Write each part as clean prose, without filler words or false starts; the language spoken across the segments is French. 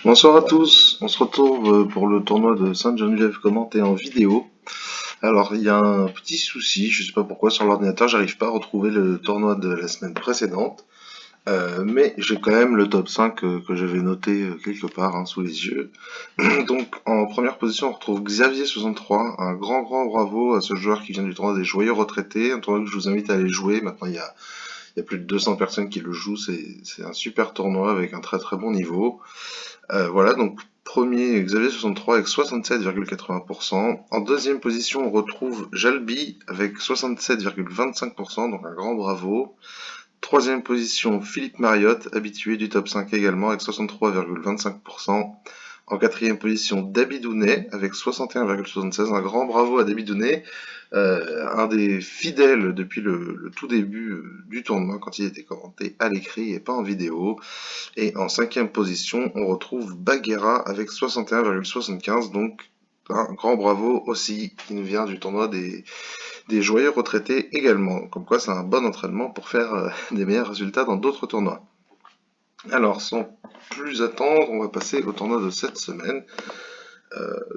Bonsoir à tous, on se retrouve pour le tournoi de Sainte-Geneviève commenté en vidéo. Alors il y a un petit souci, je sais pas pourquoi sur l'ordinateur j'arrive pas à retrouver le tournoi de la semaine précédente, mais j'ai quand même le top 5 que j'avais noté quelque part sous les yeux. Donc en première position on retrouve Xavier63, un grand bravo à ce joueur qui vient du tournoi des joyeux retraités, un tournoi que je vous invite à aller jouer. Maintenant il y a plus de 200 personnes qui le jouent, c'est un super tournoi avec un très bon niveau. Voilà, donc premier Xavier 63 avec 67,80%. En deuxième position, on retrouve Jalbi avec 67,25%, donc un grand bravo. Troisième position, Philippe Mariotte, habitué du top 5 également, avec 63,25%. En quatrième position, Dabidounet avec 61,76. Un grand bravo à Dabidounet, un des fidèles depuis le tout début du tournoi, quand il était commenté à l'écrit et pas en vidéo. Et en cinquième position, on retrouve Baguera avec 61,75. Donc un grand bravo aussi, qui nous vient du tournoi des joyeux retraités également. Comme quoi c'est un bon entraînement pour faire des meilleurs résultats dans d'autres tournois. Alors sans plus attendre, on va passer au tournoi de cette semaine.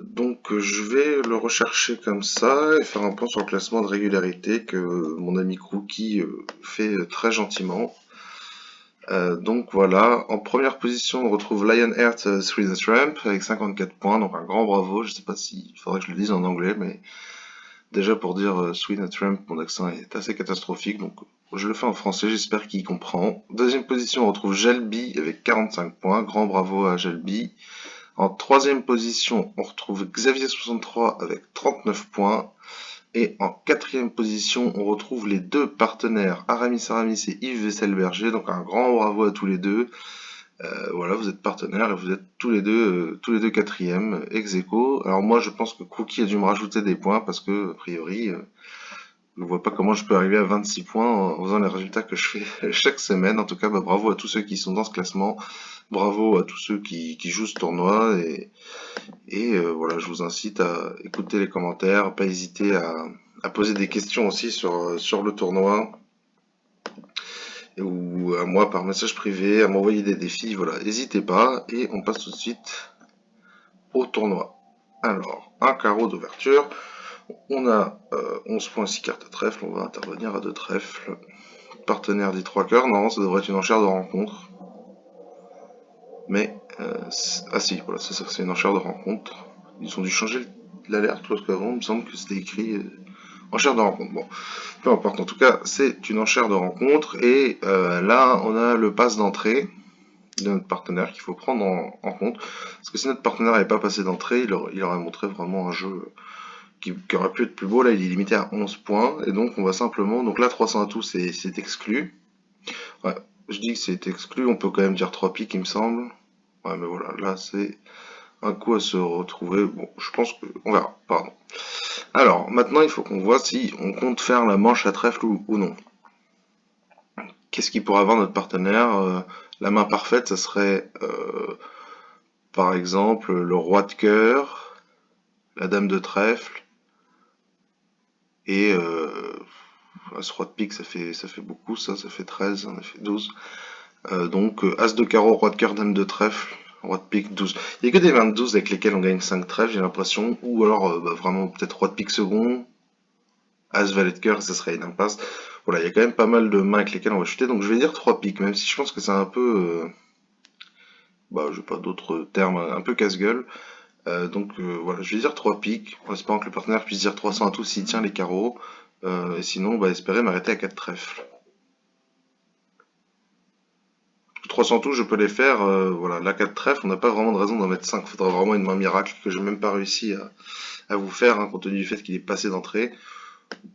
Donc je vais le rechercher comme ça et faire un point sur le classement de régularité que mon ami Crookie fait très gentiment. Donc voilà, en première position on retrouve Lionheart Through the Tramp avec 54 points, donc un grand bravo. Je sais pas s'il faudrait que je le dise en anglais, mais déjà pour dire Through the Tramp, mon accent est assez catastrophique, donc je le fais en français, j'espère qu'il comprend. Deuxième position on retrouve Gelby avec 45 points, grand bravo à Gelby. En troisième position, on retrouve Xavier63 avec 39 points. Et en quatrième position, on retrouve les deux partenaires, Aramis et Yves Vesselberger. Donc un grand bravo à tous les deux. Voilà, vous êtes partenaires et vous êtes tous les deux quatrièmes, ex aequo. Alors moi, je pense que Cookie a dû me rajouter des points parce que, a priori, je ne vois pas comment je peux arriver à 26 points en faisant les résultats que je fais chaque semaine. En tout cas, bravo à tous ceux qui sont dans ce classement. Bravo à tous ceux qui jouent ce tournoi. Et voilà, je vous incite à écouter les commentaires, pas hésiter à poser des questions aussi sur le tournoi, ou à moi par message privé, à m'envoyer des défis, voilà, n'hésitez pas, et on passe tout de suite au tournoi. Alors, un carreau d'ouverture, on a 11 points, 6 cartes à trèfle, on va intervenir à 2 trèfles. Partenaire dit 3 cœurs, non, ça devrait être une enchère de rencontre. Mais, ah si, voilà, c'est ça, c'est une enchère de rencontre. Ils ont dû changer l'alerte, parce qu'avant, il me semble que c'était écrit enchère de rencontre. Bon, peu importe, en tout cas, c'est une enchère de rencontre, et là, on a le pass d'entrée de notre partenaire qu'il faut prendre en compte. Parce que si notre partenaire n'avait pas passé d'entrée, il aurait montré vraiment un jeu qui aurait pu être plus beau. Là, il est limité à 11 points, et donc on va simplement... Donc là, 300 atouts, c'est exclu. Ouais, je dis que c'est exclu, on peut quand même dire 3 piques, il me semble. Ouais, mais voilà, là, c'est un coup à se retrouver. Bon, je pense que... On verra, pardon. Alors, maintenant, il faut qu'on voit si on compte faire la manche à trèfle ou non. Qu'est-ce qu'il pourrait avoir notre partenaire La main parfaite, ça serait, par exemple, le roi de cœur, la dame de trèfle, et ce roi de pique, ça fait beaucoup, ça fait 13, on a fait 12. Donc, as de carreau, roi de cœur, dame de trèfle, roi de pique, 12. Il n'y a que des 22 avec lesquels on gagne 5 trèfles, j'ai l'impression, ou alors vraiment peut-être roi de pique second, as valet de cœur, ça serait une impasse. Voilà, il y a quand même pas mal de mains avec lesquelles on va chuter, donc je vais dire 3 piques, même si je pense que c'est un peu, bah, j'ai pas d'autres termes, un peu casse-gueule. Donc voilà, je vais dire 3 piques, en espérant que le partenaire puisse dire 300 à tous s'il tient les carreaux, et sinon, on va espérer m'arrêter à 4 trèfles. 300 tous, je peux les faire, voilà, là 4 trèfles, on n'a pas vraiment de raison d'en mettre 5, il faudra vraiment une main miracle que j'ai même pas réussi à vous faire, compte tenu du fait qu'il est passé d'entrée.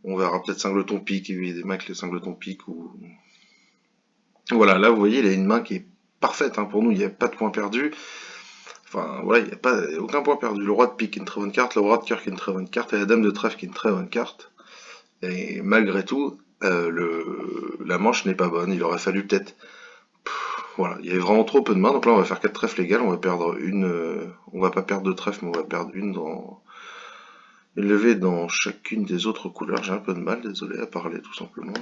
On verra peut-être cingleton pique, il y a des mains avec les cingletons pique, ou... Voilà, là vous voyez, il a une main qui est parfaite pour nous, il n'y a pas de point perdu. Enfin, voilà, il n'y a pas aucun point perdu. Le roi de pique qui est une très bonne carte, le roi de cœur qui est une très bonne carte, et la dame de trèfle qui est une très bonne carte. Et malgré tout, la manche n'est pas bonne. Il aurait fallu peut-être... Voilà, il y avait vraiment trop peu de mains, donc là on va faire 4 trèfles égales, on va perdre une... on va pas perdre 2 trèfles, mais on va perdre une dans... Une levée dans chacune des autres couleurs. J'ai un peu de mal, désolé, à parler tout simplement.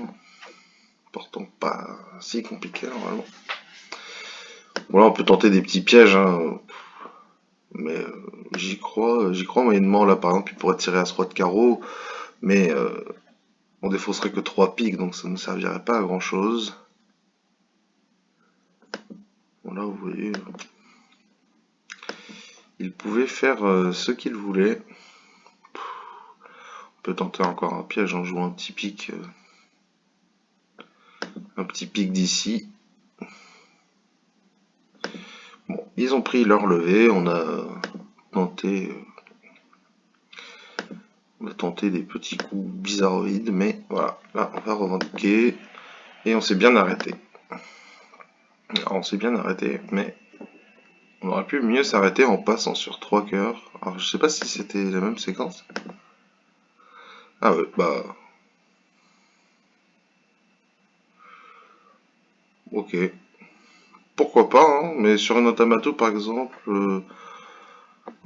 Pourtant pas si compliqué normalement. Voilà, on peut tenter des petits pièges, hein, mais j'y crois moyennement. Là, par exemple, il pourrait tirer As-Roi de carreau, mais on défausserait que 3 piques, donc ça ne servirait pas à grand chose. Voilà, vous voyez, il pouvait faire ce qu'il voulait. On peut tenter encore un piège en jouant un petit pic d'ici. Bon, ils ont pris leur levée, tenté, on a tenté des petits coups bizarroïdes, mais voilà, là on va revendiquer et on s'est bien arrêté. Alors, on s'est bien arrêté, mais on aurait pu mieux s'arrêter en passant sur 3 cœurs. Alors je sais pas si c'était la même séquence. Ah ouais, bah ok. Pourquoi pas, hein, mais sur un automato par exemple, ou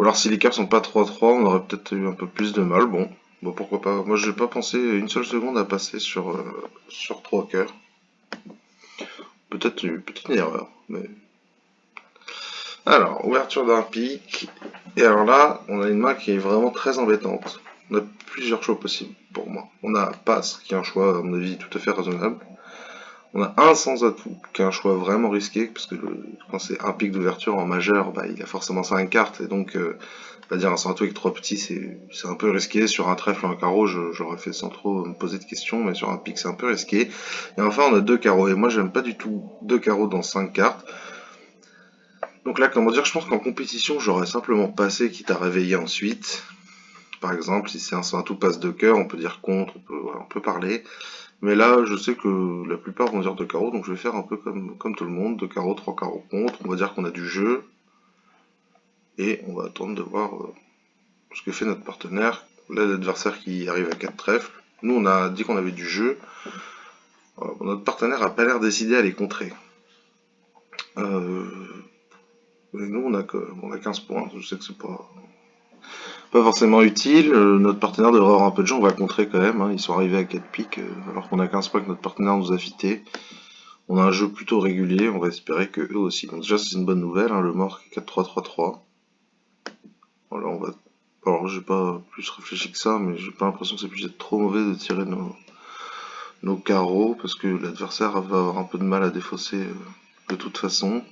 alors si les cartes sont pas 3-3, on aurait peut-être eu un peu plus de mal. Bon, pourquoi pas. Moi j'ai pas pensé une seule seconde à passer sur 3 cœurs. Peut-être une erreur, mais... Alors, ouverture d'un pic. Et alors là, on a une main qui est vraiment très embêtante. On a plusieurs choix possibles pour moi. On a Passe, qui est un choix, à mon avis, tout à fait raisonnable. On a un sans atout, qui est un choix vraiment risqué, parce que quand c'est un pic d'ouverture en majeur, bah, il a forcément 5 cartes, et donc, on va dire un sans atout avec 3 petits, c'est un peu risqué. Sur un trèfle ou un carreau, j'aurais fait sans trop me poser de questions, mais sur un pic, c'est un peu risqué. Et enfin, on a 2 carreaux, et moi, j'aime pas du tout 2 carreaux dans 5 cartes. Donc là, comment dire, je pense qu'en compétition, j'aurais simplement passé, quitte à réveiller ensuite. Par exemple, si c'est un tout passe de cœur, on peut dire contre, voilà, on peut parler. Mais là, je sais que la plupart vont dire 2 carreaux, donc je vais faire un peu comme tout le monde, 2 carreaux, 3 carreaux contre. On va dire qu'on a du jeu, et on va attendre de voir ce que fait notre partenaire. Là, l'adversaire qui arrive à 4 trèfles. Nous, on a dit qu'on avait du jeu. Voilà, bon, notre partenaire a pas l'air décidé à les contrer. Et nous, on a 15 points. Je sais que c'est pas forcément utile. Notre partenaire devrait avoir un peu de jeu, on va le contrer quand même, hein. Ils sont arrivés à 4 piques, alors qu'on a 15 points que notre partenaire nous a fité. On a un jeu plutôt régulier, on va espérer que eux aussi. Donc déjà c'est une bonne nouvelle, hein, le mort qui est 4-3-3-3. Voilà, on va... Alors j'ai pas plus réfléchi que ça, mais j'ai pas l'impression que c'est peut-être trop mauvais de tirer nos carreaux, parce que l'adversaire va avoir un peu de mal à défausser de toute façon.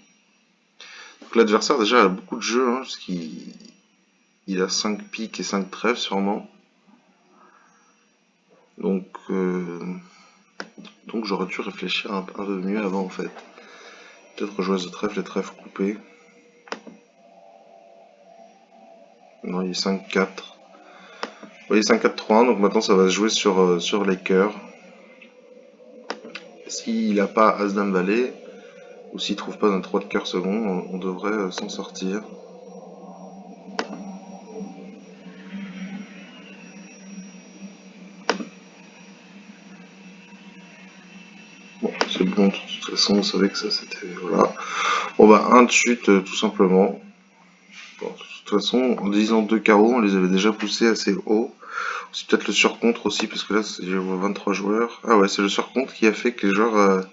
Donc l'adversaire déjà a beaucoup de jeux, hein, parce qu'il a 5 piques et 5 trèfles sûrement. Donc, donc j'aurais dû réfléchir un peu mieux avant en fait. Peut-être jouer de trèfle et trèfle coupé. Non, il est 5-4. Oui, 5-4-3-1, donc maintenant ça va se jouer sur les cœurs. S'il n'a pas As-Dame Valet, ou s'il trouve pas notre 3 de cœur second, on devrait s'en sortir. Bon, c'est bon, de toute façon, on savait que ça c'était... Voilà. Bon bah, 1 de chute, tout simplement. Bon, de toute façon, en disant 2 carreaux, on les avait déjà poussés assez haut. C'est peut-être le surcompte aussi, parce que là, je vois 23 joueurs. Ah ouais, c'est le surcompte qui a fait que les joueurs,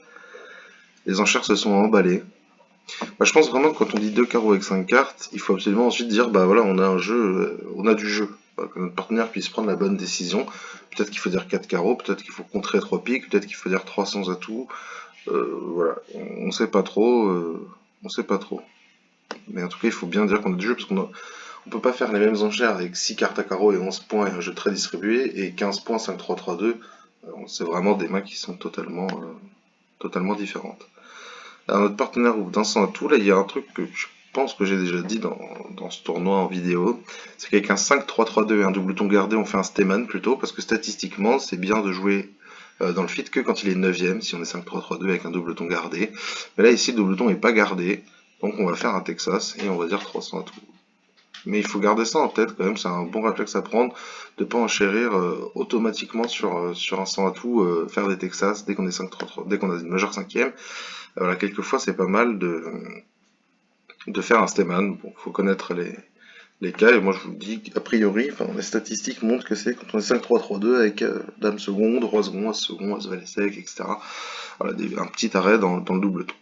les enchères se sont emballées. Bah, je pense vraiment que quand on dit 2 carreaux avec 5 cartes, il faut absolument ensuite dire, bah voilà, on a un jeu, on a du jeu. Voilà, que notre partenaire puisse prendre la bonne décision. Peut-être qu'il faut dire 4 carreaux, peut-être qu'il faut contrer 3 piques, peut-être qu'il faut dire 300 atouts. Voilà, on sait pas trop, on sait pas trop. Mais en tout cas, il faut bien dire qu'on a du jeu, parce on peut pas faire les mêmes enchères avec 6 cartes à carreaux et 11 points et un jeu très distribué, et 15 points, 5-3-3-2. C'est vraiment des mains qui sont totalement différentes. Alors, notre partenaire ouvre d'un sang à tout. Là, il y a un truc que je pense que j'ai déjà dit dans ce tournoi en vidéo. C'est qu'avec un 5-3-3-2 et un doubleton gardé, on fait un Steman plutôt, parce que statistiquement, c'est bien de jouer dans le fit que quand il est 9ème, si on est 5-3-3-2 avec un doubleton gardé. Mais là, ici, le doubleton n'est pas gardé. Donc, on va faire un Texas et on va dire 300 à tout. Mais il faut garder ça en tête quand même, c'est un bon réflexe à prendre, de ne pas enchérir automatiquement sur un 100 à tout, faire des Texas dès qu'on est 5-3-3, dès qu'on a une majeure 5ème. Voilà, quelquefois c'est pas mal de faire un Steman. Bon, faut connaître les cas, et moi je vous le dis, a priori, enfin, les statistiques montrent que c'est quand on est 5-3-3-2 avec Dame seconde, Roi second, As second, As valet sec, etc. Voilà, un petit arrêt dans le double ton.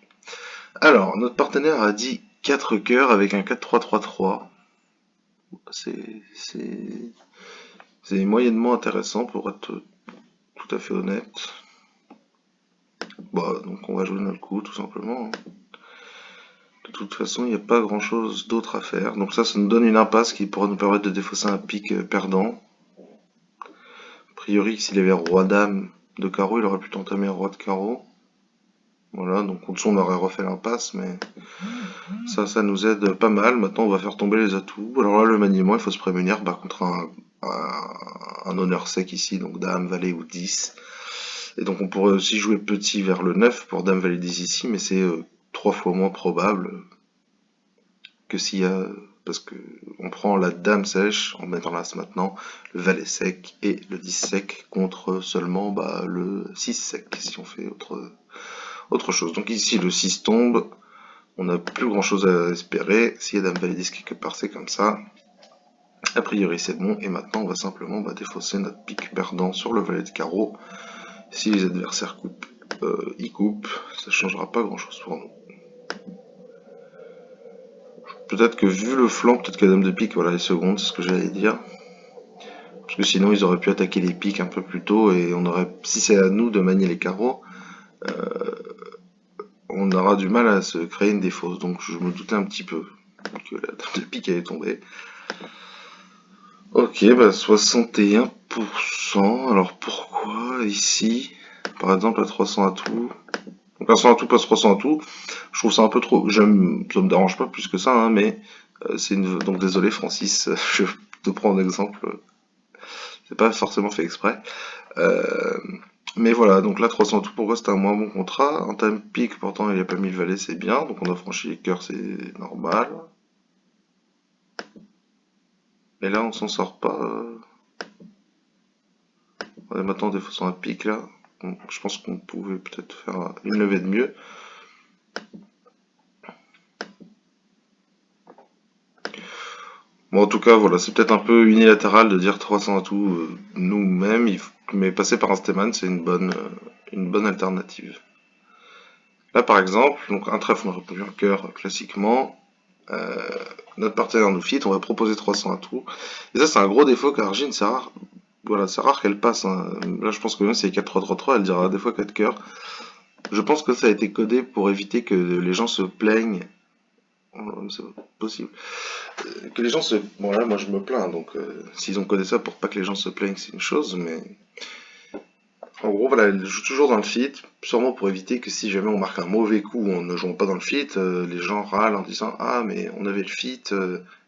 Alors, notre partenaire a dit 4 cœurs avec un 4-3-3-3. C'est moyennement intéressant pour être tout à fait honnête. Bah, donc on va jouer notre coup tout simplement. De toute façon, il n'y a pas grand chose d'autre à faire. Donc ça nous donne une impasse qui pourra nous permettre de défausser un pic perdant. A priori, s'il avait roi-dame de carreau, il aurait pu entamer roi de carreau. Voilà, donc en dessous on aurait refait l'impasse, mais ça nous aide pas mal. Maintenant, on va faire tomber les atouts. Alors là, le maniement, il faut se prémunir contre un honneur sec ici, donc dame, valet ou 10. Et donc on pourrait aussi jouer petit vers le 9 pour dame, valet 10 ici, mais c'est 3 fois moins probable que s'il y a... Parce que on prend la dame sèche en mettant l'as maintenant, le valet sec et le 10 sec contre seulement le 6 sec si on fait autre chose. Donc ici le 6 tombe, on n'a plus grand chose à espérer. S'il y a dame valet 10 quelque part, c'est comme ça. A priori c'est bon, et maintenant on va simplement défausser notre pique perdant sur le valet de carreau. Si les adversaires coupent, ils coupent, ça changera pas grand chose pour nous. Peut-être que vu le flanc, peut-être que la dame de pique, voilà les secondes, c'est ce que j'allais dire. Parce que sinon ils auraient pu attaquer les piques un peu plus tôt, et on aurait, si c'est à nous de manier les carreaux, on aura du mal à se créer une défausse. Donc je me doutais un petit peu que la dame de pique allait tomber. Ok, 61%. Alors pourquoi ici, par exemple, à 300 atouts? Donc 100 atouts passe 300 atouts. Je trouve ça un peu trop. Ça me dérange pas plus que ça, hein, mais c'est une. Donc désolé Francis, je te prends un exemple. C'est pas forcément fait exprès. Euh, Mais voilà, donc là 300 atouts, pourquoi c'était un moins bon contrat? Un time peak, pourtant il a pas mis le valet, c'est bien. Donc on a franchi les cœurs, c'est normal. Mais là on s'en sort pas. Ouais, maintenant, des façons à pic là. Donc, je pense qu'on pouvait peut-être faire une levée de mieux. Bon, en tout cas, voilà, c'est peut-être un peu unilatéral de dire 300 atouts nous-mêmes, mais passer par un Steman, c'est une bonne alternative. Là, par exemple, donc un trèfle, on a répondu un cœur classiquement. Euh, Notre partenaire nous fit, on va proposer 300 atouts. Et ça, c'est un gros défaut car Argine, c'est rare. Voilà, c'est rare qu'elle passe, hein. Là, je pense que même si c'est 4-3-3-3, elle dira des fois 4 cœurs. Je pense que ça a été codé pour éviter que les gens se plaignent. C'est possible. Que les gens se... Bon là, moi je me plains, donc s'ils ont codé ça pour pas que les gens se plaignent, c'est une chose, mais... En gros, voilà, elle joue toujours dans le fit, sûrement pour éviter que si jamais on marque un mauvais coup en ne jouant pas dans le fit, les gens râlent en disant «Ah, mais on avait le fit,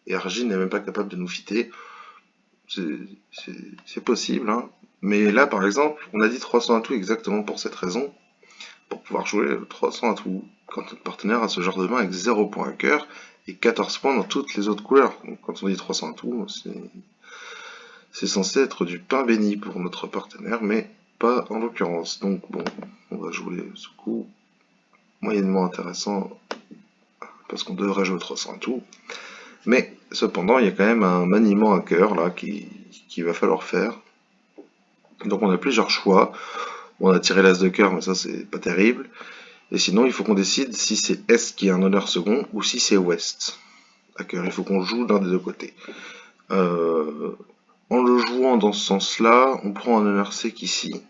et Argine n'est même pas capable de nous fitter». C'est possible, hein. Mais là, par exemple, on a dit 300 atouts exactement pour cette raison, pour pouvoir jouer 300 atouts quand notre partenaire a ce genre de main avec 0 points à cœur et 14 points dans toutes les autres couleurs. Donc quand on dit 300 atouts, c'est censé être du pain béni pour notre partenaire, mais pas en l'occurrence. Donc bon, on va jouer ce coup moyennement intéressant parce qu'on devrait jouer 300 atouts. Mais cependant, il y a quand même un maniement à cœur là qui va falloir faire. Donc on a plusieurs choix. On a tiré l'as de cœur, mais ça c'est pas terrible. Et sinon, il faut qu'on décide si c'est Est qui a un honneur second ou si c'est Ouest à cœur. Il faut qu'on joue d'un des deux côtés. Euh, En le jouant dans ce sens-là, on prend un honneur sec ici.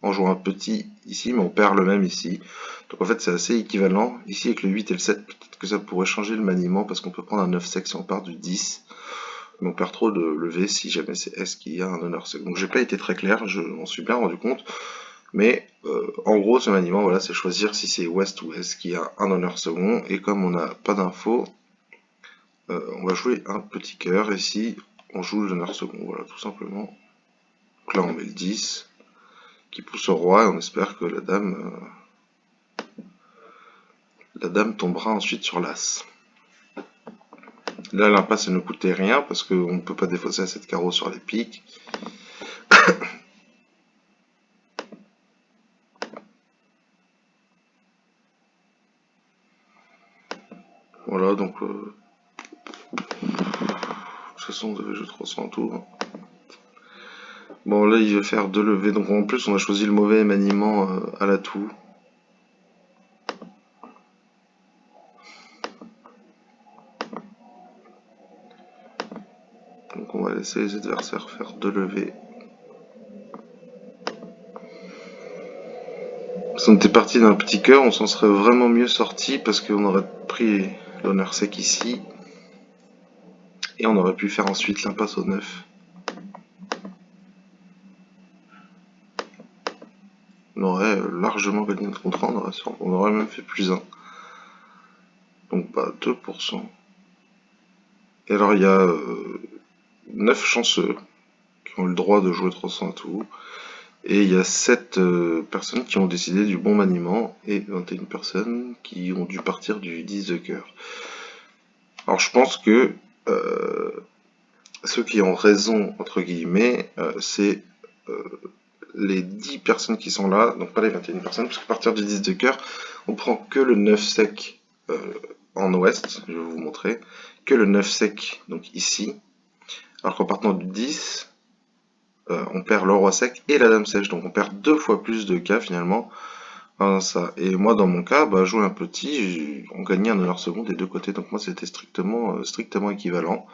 En jouant un petit ici, mais on perd le même ici. Donc en fait, c'est assez équivalent. Ici, avec le 8 et le 7, peut-être que ça pourrait changer le maniement, parce qu'on peut prendre un 9 sec si on part du 10. Mais on perd trop de levé si jamais c'est S qui a un honneur second. Donc j'ai pas été très clair, je m'en suis bien rendu compte. Mais en gros, ce maniement, voilà, c'est choisir si c'est Ouest ou Est qui a un honneur second. Et comme on n'a pas d'infos, on va jouer un petit cœur. Et si on joue l'honneur second, voilà, tout simplement. Donc là, on met le 10 qui pousse au roi et on espère que la dame tombera ensuite sur l'as. Là, l'impasse, elle ne coûtait rien parce qu'on ne peut pas défausser à 7 carreaux sur les piques. Voilà, donc de toute façon, on devait jouer 300 tours. Bon, là, il va faire 2 levées. Donc en plus, on a choisi le mauvais maniement à l'atout. Donc on va laisser les adversaires faire 2 levées. Si on était parti d'un petit cœur, on s'en serait vraiment mieux sorti parce qu'on aurait pris l'honneur sec ici. Et on aurait pu faire ensuite l'impasse au 9. On aurait largement gagné notre contrat, on aurait même fait plus 1. Donc pas 2%. Et alors il y a 9 chanceux qui ont le droit de jouer 300 à tout. Et il y a 7 personnes qui ont décidé du bon maniement et 21 personnes qui ont dû partir du 10 de cœur. Alors je pense que ceux qui ont raison, entre guillemets, c'est les 10 personnes qui sont là, donc pas les 21 personnes, parce qu'à partir du 10 de cœur, on prend que le 9 sec en ouest, je vais vous montrer, que le 9 sec, donc ici, alors qu'en partant du 10, on perd le roi sec et la dame sèche, donc on perd 2 fois plus de cas finalement. Ça. Et moi dans mon cas, jouer un petit, on gagnait un honneur second des deux côtés, donc moi c'était strictement équivalent.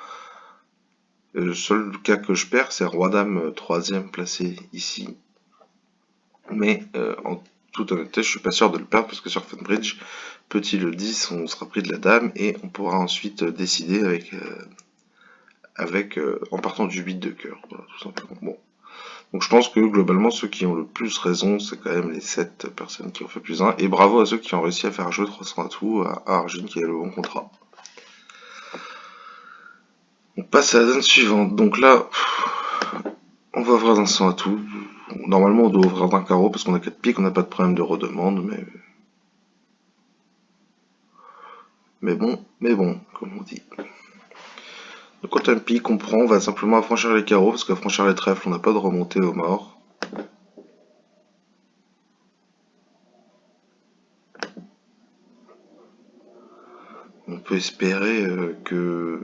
Le seul cas que je perds, c'est roi-dame 3ème placé ici. Mais en toute honnêteté, je suis pas sûr de le perdre parce que sur Funbridge, petit le 10, on sera pris de la dame et on pourra ensuite décider en partant du 8 de cœur. Voilà, tout simplement. Bon. Donc je pense que globalement, ceux qui ont le plus raison, c'est quand même les 7 personnes qui ont fait plus 1. Et bravo à ceux qui ont réussi à faire jouer 300 atouts à Argine qui a le bon contrat. On passe à la donne suivante. Donc là, on va ouvrir d'un 100 atouts. Normalement, on doit ouvrir d'un carreau parce qu'on a 4 piques, on n'a pas de problème de redemande, mais bon, comme on dit. Donc quand un pique, on prend, on va simplement affranchir les carreaux parce qu'affranchir les trèfles, on n'a pas de remontée aux morts. On peut espérer que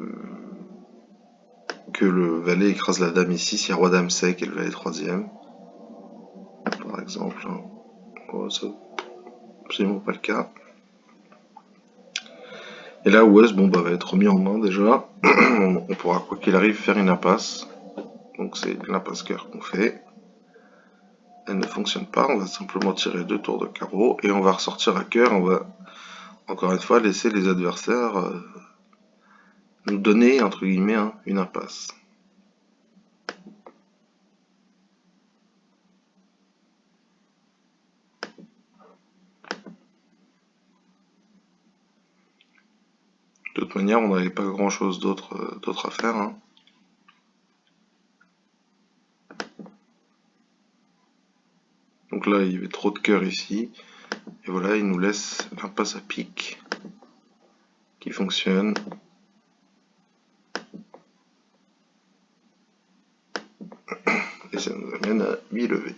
le valet écrase la dame ici, si roi dame sec et le valet 3ème, par exemple. Oh, ça, absolument pas le cas. Et là, Ouest, va être remis en main déjà. On pourra, quoi qu'il arrive, faire une impasse. Donc c'est l'impasse cœur qu'on fait. Elle ne fonctionne pas, on va simplement tirer 2 tours de carreau et on va ressortir à cœur. On va, encore une fois, laisser les adversaires nous donner, entre guillemets, une impasse. De toute manière, on n'avait pas grand chose d'autre à faire. Donc là, il y avait trop de cœur ici. Et voilà, il nous laisse l'impasse à pique qui fonctionne. Et ça nous amène à 8 levées.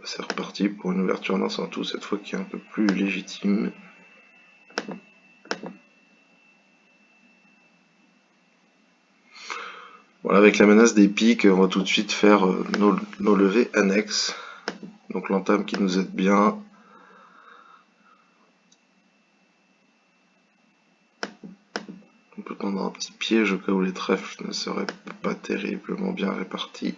C'est reparti pour une ouverture d'un 100 tout, cette fois qui est un peu plus légitime. Voilà, avec la menace des piques, on va tout de suite faire nos levées annexes. Donc l'entame qui nous aide bien. On peut prendre un petit piège au cas où les trèfles ne seraient pas terriblement bien répartis.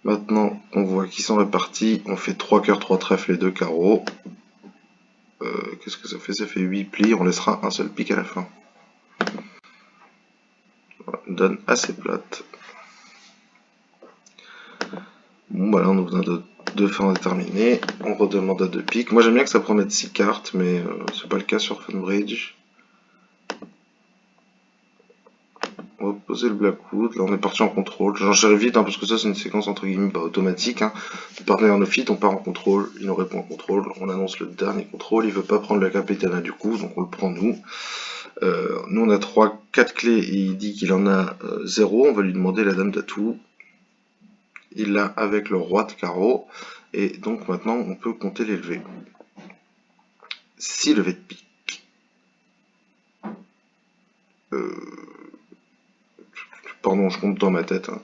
Maintenant qu'on voit qu'ils sont répartis, on fait 3 cœurs, 3 trèfles et 2 carreaux. Qu'est-ce que ça fait? Ça fait 8 plis, on laissera un seul pic à la fin. Voilà, une donne assez plate. Bon là on a deux fins déterminées, on redemande à 2 piques. Moi j'aime bien que ça promette 6 cartes, mais c'est pas le cas sur Funbridge. On va poser le Blackwood, là on est parti en contrôle. J'enchaîne vite parce que ça c'est une séquence entre guillemets automatique. Le partenaire néophyte, on part en contrôle, il nous répond en contrôle, on annonce le dernier contrôle, il veut pas prendre le capitana du coup, donc on le prend nous. Nous on a 4 clés et il dit qu'il en a 0, on va lui demander la dame d'atout. Il l'a avec le roi de carreau, et donc maintenant on peut compter les levées. 6 levées de pique. Pardon, je compte dans ma tête, hein.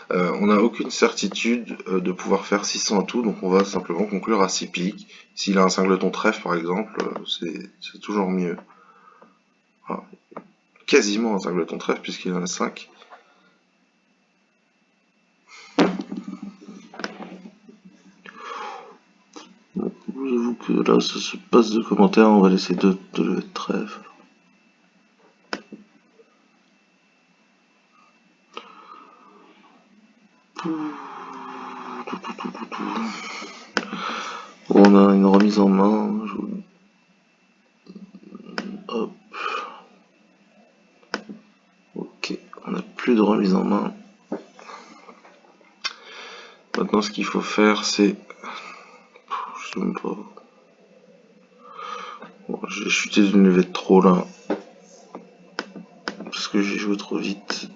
On n'a aucune certitude de pouvoir faire 600 à tout, donc on va simplement conclure à 6 piques. S'il a un singleton trèfle par exemple, c'est toujours mieux. Ah, quasiment un singleton trèfle puisqu'il en a 5. J'avoue que là ça se passe de commentaires, on va laisser deux levées de trèfle. On a une remise en main. Hop. Ok, on n'a plus de remise en main. Maintenant, ce qu'il faut faire, c'est... Je sais même pas... Bon, j'ai chuté d'une levée de trop, là. Parce que j'ai joué trop vite.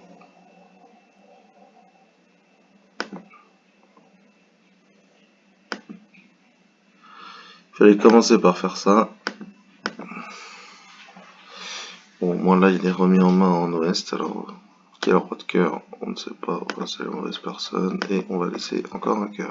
Il fallait commencer par faire ça. Bon, moi là, il est remis en main en ouest, alors... Quel roi de cœur, on ne sait pas. Voilà, c'est la mauvaise personne. Et on va laisser encore un cœur.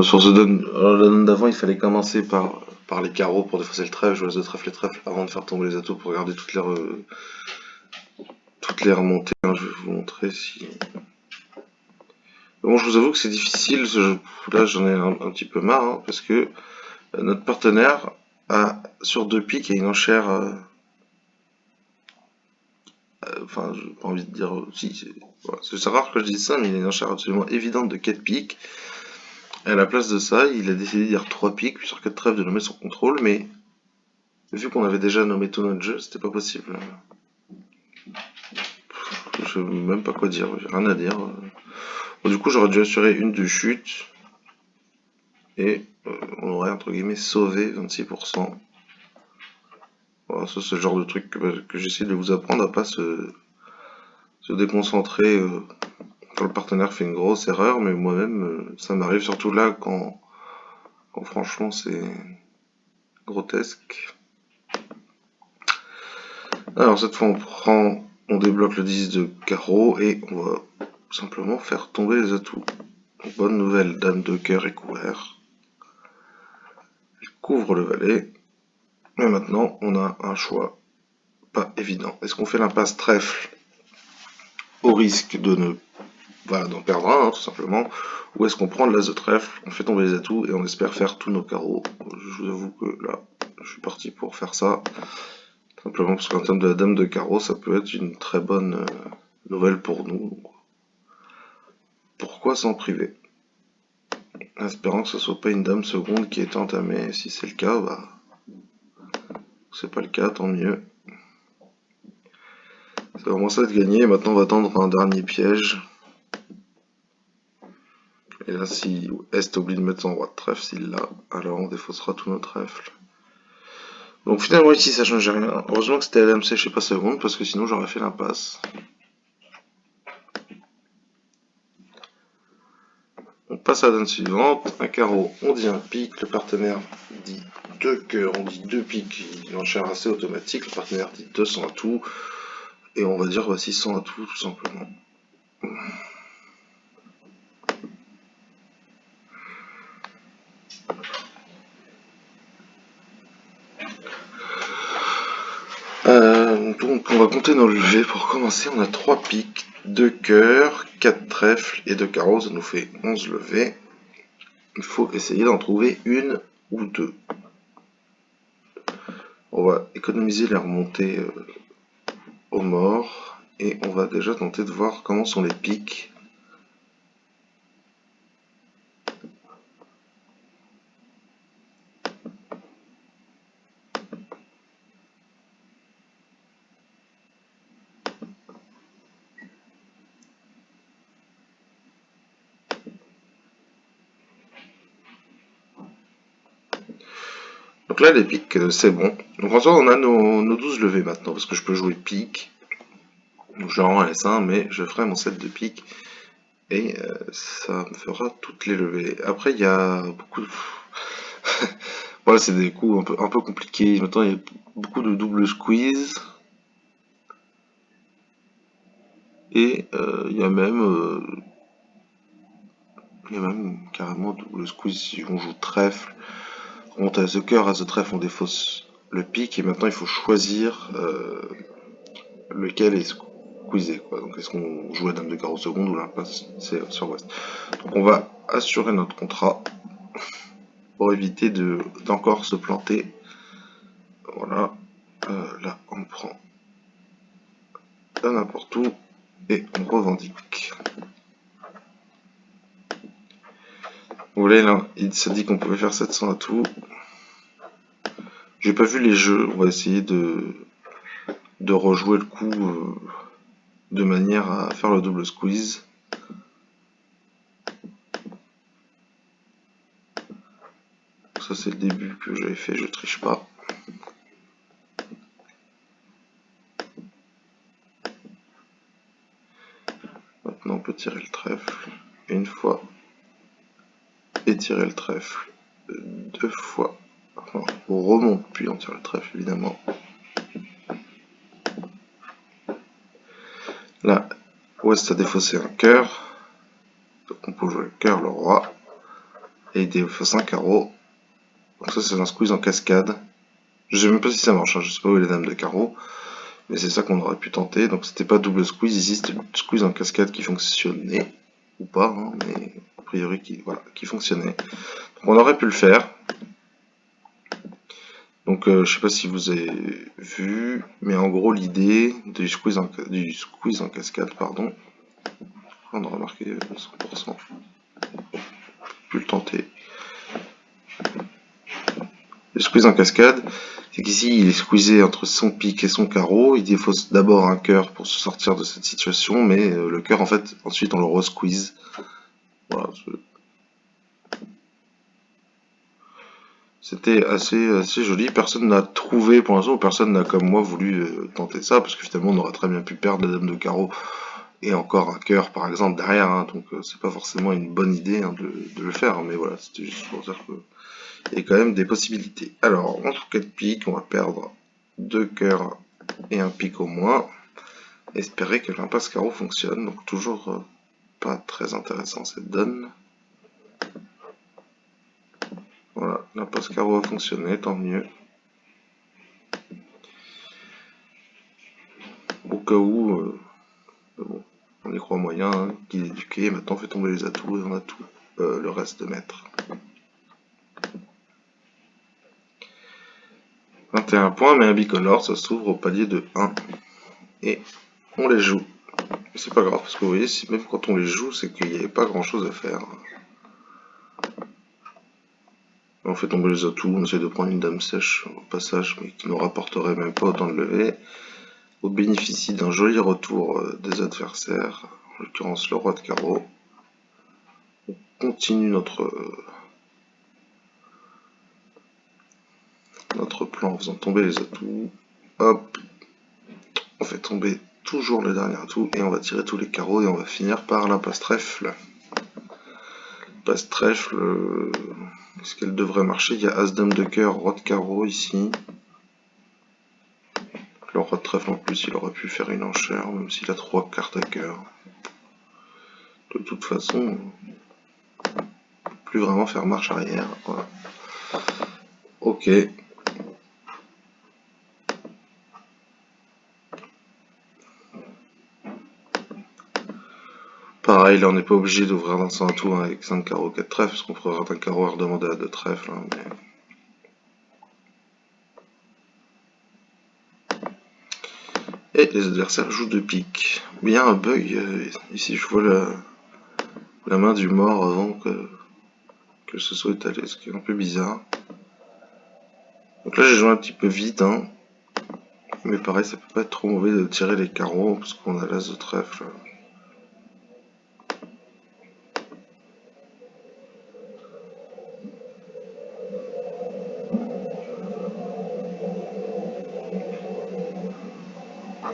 Sur ce donne, la donne d'avant, il fallait commencer par les carreaux pour défausser le trèfle, jouer de trèfle et trèfle avant de faire tomber les atouts pour garder toutes les remontées. Hein, je vais vous montrer si... Bon, je vous avoue que c'est difficile, ce jeu. Là j'en ai un petit peu marre, hein, parce que notre partenaire a sur 2 piques et une enchère... Enfin, j'ai pas envie de dire... Si, voilà, c'est rare que je dise ça, mais il a une enchère absolument évidente de 4 piques. Et à la place de ça, il a décidé de dire 3 piques, puis sur 4 trèfles de nommer son contrôle, mais vu qu'on avait déjà nommé tout notre jeu, c'était pas possible. Je sais même pas quoi dire, j'ai rien à dire. Bon, du coup, j'aurais dû assurer une de chute, et on aurait entre guillemets sauvé 26%. Voilà, ça c'est le genre de truc que j'essaie de vous apprendre à pas se déconcentrer quand le partenaire fait une grosse erreur, mais moi-même ça m'arrive surtout là quand franchement c'est grotesque. Alors cette fois on débloque le 10 de carreau et on va simplement faire tomber les atouts. Bonne nouvelle, dame de cœur est couvert. Il couvre le valet. Mais maintenant on a un choix pas évident. Est-ce qu'on fait l'impasse trèfle au risque de ne d'en perdre un, hein, tout simplement, ou est-ce qu'on prend de l'as de trèfle, on fait tomber les atouts et on espère faire tous nos carreaux. Je vous avoue que là, je suis parti pour faire ça, simplement parce qu'en termes de la dame de carreau, ça peut être une très bonne nouvelle pour nous. Pourquoi s'en priver? Espérant que ce soit pas une dame seconde qui est entamée. Si c'est le cas, bah, c'est pas le cas, tant mieux. C'est vraiment ça de gagner. Maintenant, on va tendre un dernier piège. Et là, si Est oublie de mettre son roi de trèfle, s'il l'a, alors on défaussera tous nos trèfles. Donc finalement ici ça change rien. Heureusement que c'était LMC, je sais pas seconde, parce que sinon j'aurais fait l'impasse. On passe à la donne suivante. Un carreau, on dit un pique, le partenaire dit 2 cœurs, on dit 2 piques, une enchère assez automatique, le partenaire dit 200 à tout, et on va dire 600 à tout simplement. Donc on va compter nos levées pour commencer. On a 3 piques, 2 cœurs, 4 trèfles et 2 carreaux, ça nous fait 11 levées. Il faut essayer d'en trouver une ou deux. On va économiser les remontées aux morts et on va déjà tenter de voir comment sont les piques. Donc là les piques c'est bon. Donc en soi on a nos 12 levées maintenant parce que je peux jouer pique. Donc je rends S1 mais je ferai mon set de pique et ça me fera toutes les levées. Après il y a beaucoup de... Voilà, c'est des coups un peu compliqués. Maintenant, il y a beaucoup de double squeeze. Et il y a même carrément double squeeze si on joue trèfle. On monte à The cœur, à The trèfle, on défausse le pic. Et maintenant, il faut choisir lequel est squeezé, quoi. Donc, est-ce qu'on joue la dame de carreau seconde ou l'impasse? C'est sur Ouest. Donc, on va assurer notre contrat pour éviter d'encore se planter. Voilà. Là, on prend à n'importe où et on revendique. Vous voyez là, il s'est dit qu'on pouvait faire 700 à tout. J'ai pas vu les jeux, on va essayer de rejouer le coup de manière à faire le double squeeze. Ça c'est le début que j'avais fait, je triche pas. Maintenant on peut tirer le trèfle une fois et tirer le trèfle deux fois. Enfin, on remonte puis on tire le trèfle évidemment. Là, Ouest a défaussé un cœur. Donc on peut jouer le cœur, le roi. Et il défausse un carreau. Donc ça c'est un squeeze en cascade. Je sais même pas si ça marche, hein. Je sais pas où est les dames de carreau. Mais c'est ça qu'on aurait pu tenter. Donc c'était pas double squeeze, ici c'était squeeze en cascade qui fonctionnait. Ou pas, hein, mais a priori qui fonctionnait. Donc on aurait pu le faire. Donc je sais pas si vous avez vu, mais en gros l'idée du squeeze en cascade, pardon. On a remarqué 100%. Pu le tenter. Le squeeze en cascade, c'est qu'ici il est squeezé entre son pic et son carreau, il défausse d'abord un cœur pour se sortir de cette situation, mais le cœur en fait ensuite on le re-squeeze. Voilà, c'était assez joli, personne n'a trouvé pour l'instant, ou personne n'a comme moi voulu tenter ça, parce que finalement on aurait très bien pu perdre la dame de carreau et encore un cœur par exemple derrière, hein, donc c'est pas forcément une bonne idée hein, de le faire, mais voilà, c'était juste pour dire que il y a quand même des possibilités. Alors, on trouve 4 piques, on va perdre 2 cœurs et un pic au moins. Espérer que l'impasse carreau fonctionne, donc toujours pas très intéressant cette donne. Voilà, l'impasse carreau a fonctionné, tant mieux. Au cas où, bon, on y croit moyen, hein, qu'il est éduqué, maintenant on fait tomber les atouts et on a tout le reste de maître. 21 points, mais un bicolore, ça s'ouvre au palier de 1. Et on les joue. C'est pas grave, parce que vous voyez, si même quand on les joue, c'est qu'il n'y avait pas grand chose à faire. On fait tomber les atouts, on essaie de prendre une dame sèche au passage, mais qui ne rapporterait même pas autant de levée. On bénéficie d'un joli retour des adversaires, en l'occurrence le roi de carreau. On continue notre plan en faisant tomber les atouts. Hop, on fait tomber toujours le dernier atout et on va tirer tous les carreaux et on va finir par l'impasse trèfle. L'impasse trèfle, est-ce qu'elle devrait marcher? Il y a as-dame de cœur, roi de carreau ici. Le roi de trèfle en plus, il aurait pu faire une enchère, même s'il a 3 cartes à cœur. De toute façon, plus vraiment faire marche arrière. Voilà. Ok. Pareil, là on n'est pas obligé d'ouvrir d'un 100 à tout avec 5 carreaux 4 trèfles, parce qu'on pourrait avoir un carreau à redemander à 2 trèfles. Hein, mais... Et les adversaires jouent 2 piques. Mais il y a un bug, ici je vois la main du mort avant que ce soit étalé, ce qui est un peu bizarre. Donc là j'ai joué un petit peu vite, hein. Mais pareil, ça peut pas être trop mauvais de tirer les carreaux, parce qu'on a l'as de trèfle.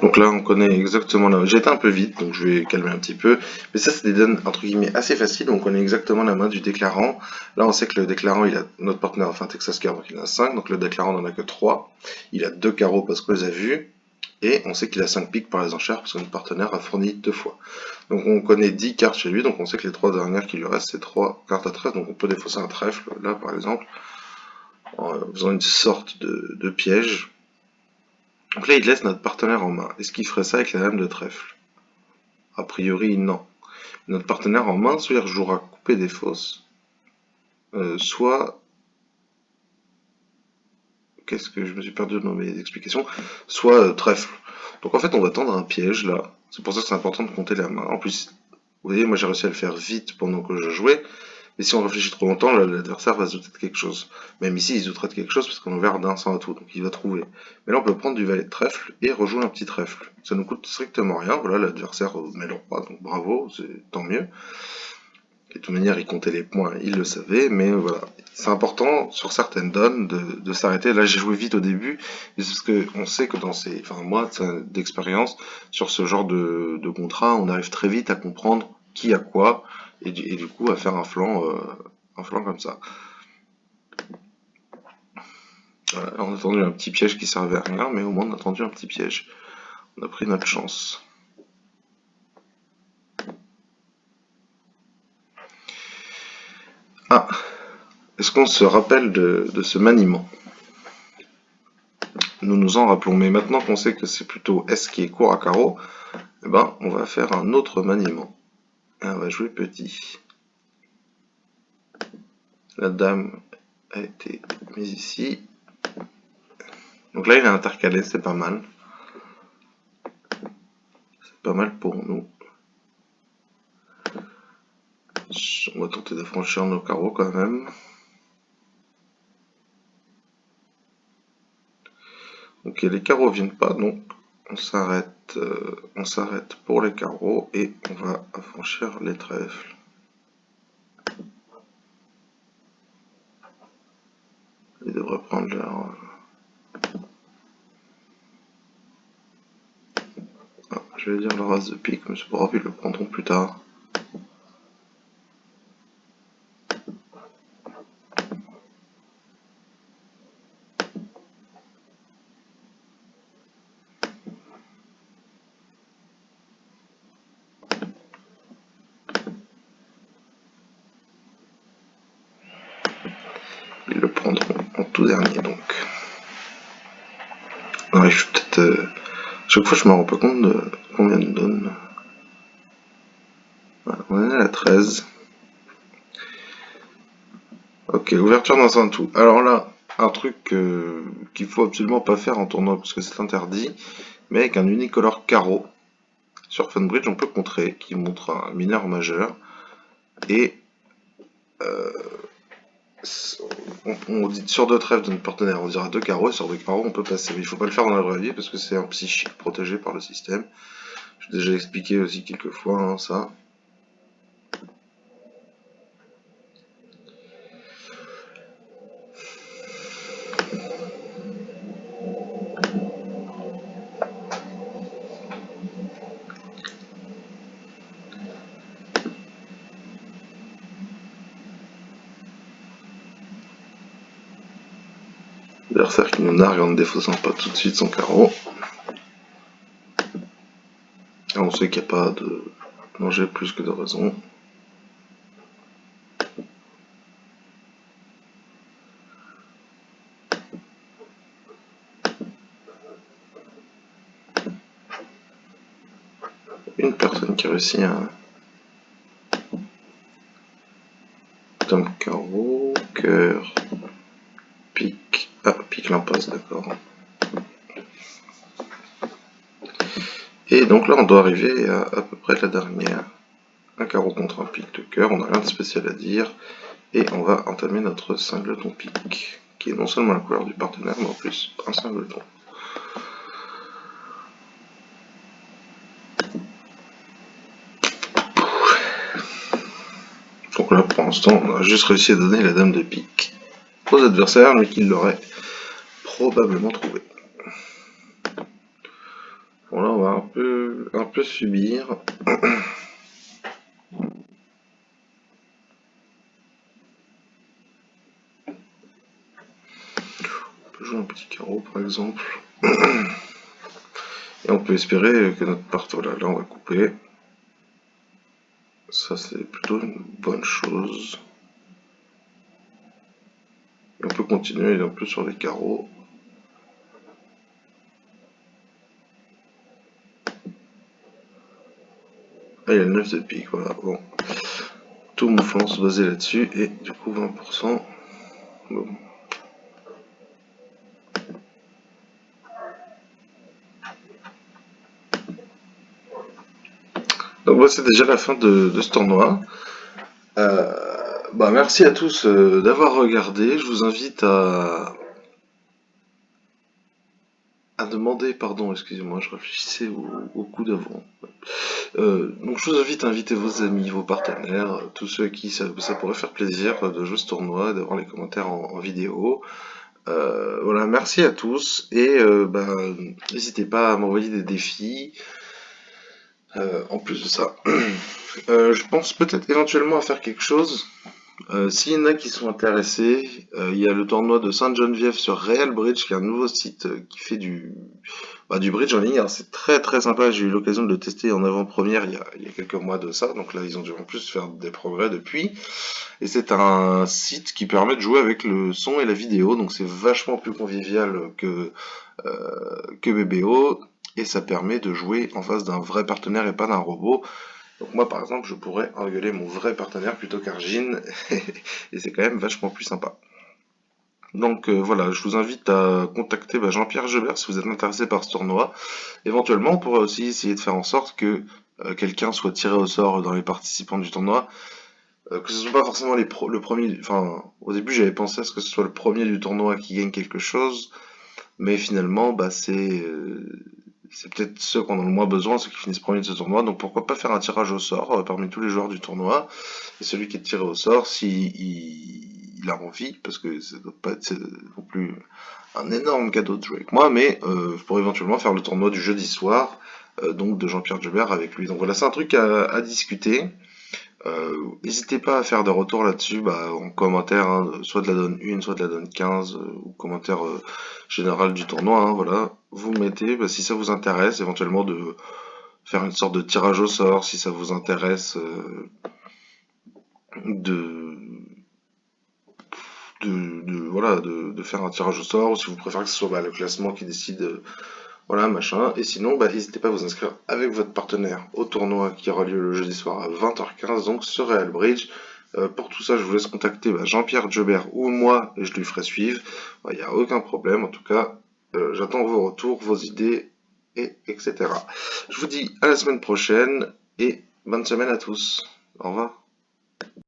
Donc là, on connaît exactement la... J'ai été un peu vite, donc je vais calmer un petit peu. Mais ça, c'est des données, entre guillemets, assez faciles. On connaît exactement la main du déclarant. Là, on sait que le déclarant, il a notre partenaire, enfin Texas Card, donc il en a 5. Donc le déclarant n'en a que 3. Il a 2 carreaux parce qu'on les a vus. Et on sait qu'il a 5 piques par les enchères parce que notre partenaire a fourni 2 fois. Donc on connaît 10 cartes chez lui. Donc on sait que les 3 dernières qui lui restent, c'est 3 cartes à 13. Donc on peut défausser un trèfle, là, par exemple, en faisant une sorte de piège. Donc là, il laisse notre partenaire en main. Est-ce qu'il ferait ça avec la dame de trèfle? A priori, non. Notre partenaire en main, soit il jouera couper des fausses, soit... Qu'est-ce que je me suis perdu dans mes explications? Soit trèfle. Donc en fait, on va tendre un piège là. C'est pour ça que c'est important de compter la main. En plus, vous voyez, moi j'ai réussi à le faire vite pendant que je jouais. Mais si on réfléchit trop longtemps, l'adversaire va se douter de quelque chose. Même ici, il se douterait de quelque chose parce qu'on ouvert d'un 100 à tout, donc il va trouver. Mais là, on peut prendre du valet de trèfle et rejouer un petit trèfle. Ça nous coûte strictement rien. Voilà, l'adversaire met le roi, donc bravo, c'est tant mieux. Et de toute manière, il comptait les points, il le savait, mais voilà. C'est important sur certaines donnes de s'arrêter. Là, j'ai joué vite au début, mais c'est parce qu'on sait que dans ces, enfin moi, d'expérience, sur ce genre de contrat, on arrive très vite à comprendre qui a quoi, et du coup à faire un flanc comme ça. Voilà, on a tendu un petit piège qui servait à rien, mais au moins on a tendu un petit piège. On a pris notre chance. Ah, est-ce qu'on se rappelle de ce maniement? Nous nous en rappelons, mais maintenant qu'on sait que c'est plutôt S qui est court à carreau, eh ben, on va faire un autre maniement. Et on va jouer petit. La dame a été mise ici. Donc là, il est intercalé, c'est pas mal. C'est pas mal pour nous. On va tenter de franchir nos carreaux quand même. Ok, les carreaux viennent pas, donc on s'arrête pour les carreaux et on va franchir les trèfles. Ils devraient prendre leur... Ah, je vais dire leur as de pique, mais c'est pas grave, ils le prendront plus tard. Ils le prendront en tout dernier, donc. Ouais, je suis peut-être... Chaque fois, je me rends pas compte de combien de donne. Voilà, on est à la 13. Ok, ouverture dans un tout. Alors là, un truc qu'il faut absolument pas faire en tournoi parce que c'est interdit, mais avec un unicolore carreau, sur Funbridge, on peut contrer, qui montre un mineur majeur, et on dit sur deux trèfles de notre partenaire, on dira deux carreaux, et sur deux carreaux, on peut passer. Mais il faut pas le faire dans la vraie vie parce que c'est un psychique protégé par le système. J'ai déjà expliqué aussi quelques fois hein, ça. L'adversaire qui nous nargue en ne défaussant pas tout de suite son carreau. Et on sait qu'il n'y a pas de danger plus que de raison. Une personne qui réussit un dame carreau, cœur, pique. Ah, pique l'impasse, d'accord. Et donc là, on doit arriver à peu près la dernière. Un carreau contre un pique de cœur, on n'a rien de spécial à dire. Et on va entamer notre singleton pique, qui est non seulement la couleur du partenaire, mais en plus un singleton. Donc là, pour l'instant, on a juste réussi à donner la dame de pique aux adversaires, mais qu'ils l'auraient probablement trouvé. Bon là on va un peu subir. On peut jouer un petit carreau par exemple. Et on peut espérer que notre part, voilà, là on va couper. Ça c'est plutôt une bonne chose. Et on peut continuer un peu sur les carreaux. Ah, il y a le 9 de pique, voilà, bon. Tout mon flanc se basait là-dessus, et du coup 20%. Bon. Donc voilà, c'est déjà la fin de ce tournoi. Bah, merci à tous d'avoir regardé. Je vous invite à demander, pardon, excusez-moi, je réfléchissais au coup d'avant. Donc je vous invite à inviter vos amis, vos partenaires, tous ceux à qui ça pourrait faire plaisir de jouer ce tournoi et d'avoir les commentaires en vidéo. Voilà, merci à tous et bah, n'hésitez pas à m'envoyer des défis. En plus de ça, je pense peut-être éventuellement à faire quelque chose. S'il y en a qui sont intéressés, il y a le tournoi de Sainte-Geneviève sur Real Bridge, qui est un nouveau site qui fait du bridge en ligne. Alors, c'est très très sympa, j'ai eu l'occasion de le tester en avant-première il y a quelques mois de ça, donc là ils ont dû en plus faire des progrès depuis. Et c'est un site qui permet de jouer avec le son et la vidéo, donc c'est vachement plus convivial que BBO, et ça permet de jouer en face d'un vrai partenaire et pas d'un robot. Donc moi par exemple je pourrais engueuler mon vrai partenaire plutôt qu'Argine, et c'est quand même vachement plus sympa. Donc voilà, je vous invite à contacter Jean-Pierre Gebert si vous êtes intéressé par ce tournoi. Éventuellement, on pourrait aussi essayer de faire en sorte que quelqu'un soit tiré au sort dans les participants du tournoi. Que ce soit pas forcément le premier. Enfin, au début, j'avais pensé à ce que ce soit le premier du tournoi qui gagne quelque chose, mais finalement, bah, c'est peut-être ceux qui en ont le moins besoin, ceux qui finissent premier de ce tournoi. Donc pourquoi pas faire un tirage au sort parmi tous les joueurs du tournoi, et celui qui est tiré au sort, si il a envie, parce que ça doit pas être non plus un énorme cadeau de jouer avec moi, mais je pourrais éventuellement faire le tournoi du jeudi soir, donc de Jean-Pierre Gebert avec lui. Donc voilà, c'est un truc à discuter. N'hésitez pas à faire des retours là-dessus en commentaire, hein, soit de la donne 1, soit de la donne 15, ou commentaire général du tournoi, hein, voilà. Vous mettez, si ça vous intéresse, éventuellement de faire une sorte de tirage au sort, si ça vous intéresse de, voilà, de faire un tirage au sort, ou si vous préférez que ce soit le classement qui décide, voilà, machin. Et sinon, n'hésitez pas à vous inscrire avec votre partenaire au tournoi qui aura lieu le jeudi soir à 20h15, donc sur Real Bridge. Pour tout ça, je vous laisse contacter Jean-Pierre Gebert ou moi, et je lui ferai suivre. Il n'y a aucun problème, en tout cas, j'attends vos retours, vos idées, etc. Je vous dis à la semaine prochaine, et bonne semaine à tous. Au revoir.